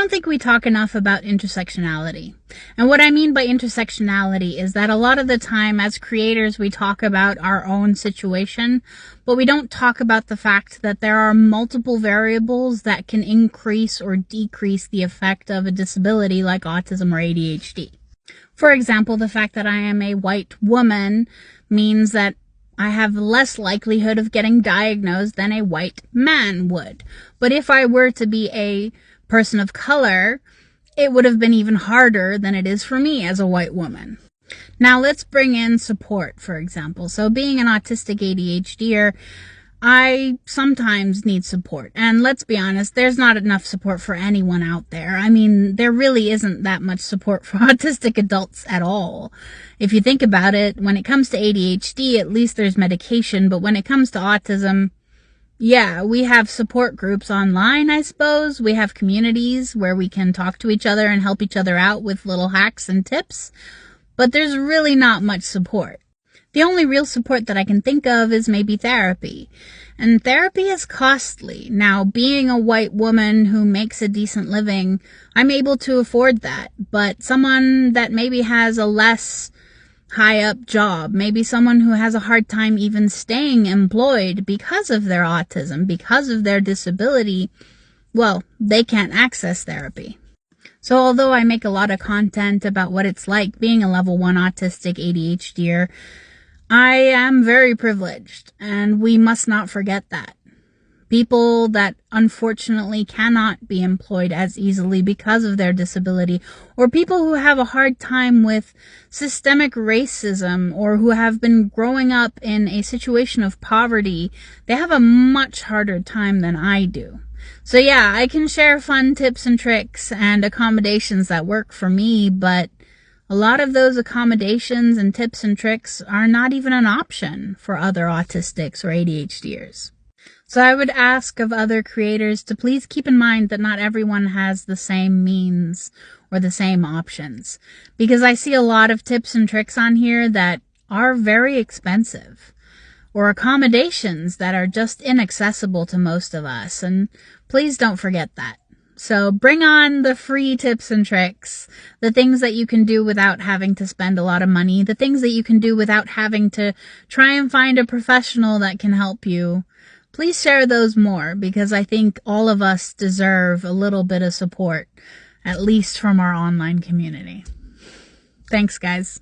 don't think we talk enough about intersectionality. And what I mean by intersectionality is that a lot of the time as creators we talk about our own situation, but we don't talk about the fact that there are multiple variables that can increase or decrease the effect of a disability like autism or ADHD. For example, the fact that I am a white woman means that I have less likelihood of getting diagnosed than a white man would. But if I were to be a person of color, it would have been even harder than it is for me as a white woman. Now let's bring in support, for example. So being an autistic ADHDer, I sometimes need support. And let's be honest, there's not enough support for anyone out there. I mean, there really isn't that much support for autistic adults at all. If you think about it, when it comes to ADHD, at least there's medication. But when it comes to autism, yeah, we have support groups online, I suppose. We have communities where we can talk to each other and help each other out with little hacks and tips. But there's really not much support. The only real support that I can think of is maybe therapy. And therapy is costly. Now, being a white woman who makes a decent living, I'm able to afford that. But someone that maybe has a less high up job, maybe someone who has a hard time even staying employed because of their autism, because of their disability, well, they can't access therapy. So although I make a lot of content about what it's like being a level 1 autistic ADHDer, I am very privileged, and we must not forget that. People that unfortunately cannot be employed as easily because of their disability, or people who have a hard time with systemic racism, or who have been growing up in a situation of poverty, they have a much harder time than I do. So yeah, I can share fun tips and tricks and accommodations that work for me, but a lot of those accommodations and tips and tricks are not even an option for other autistics or ADHDers. So I would ask of other creators to please keep in mind that not everyone has the same means or the same options, because I see a lot of tips and tricks on here that are very expensive, or accommodations that are just inaccessible to most of us, and please don't forget that. So bring on the free tips and tricks, the things that you can do without having to spend a lot of money, the things that you can do without having to try and find a professional that can help you. Please share those more, because I think all of us deserve a little bit of support, at least from our online community. Thanks, guys.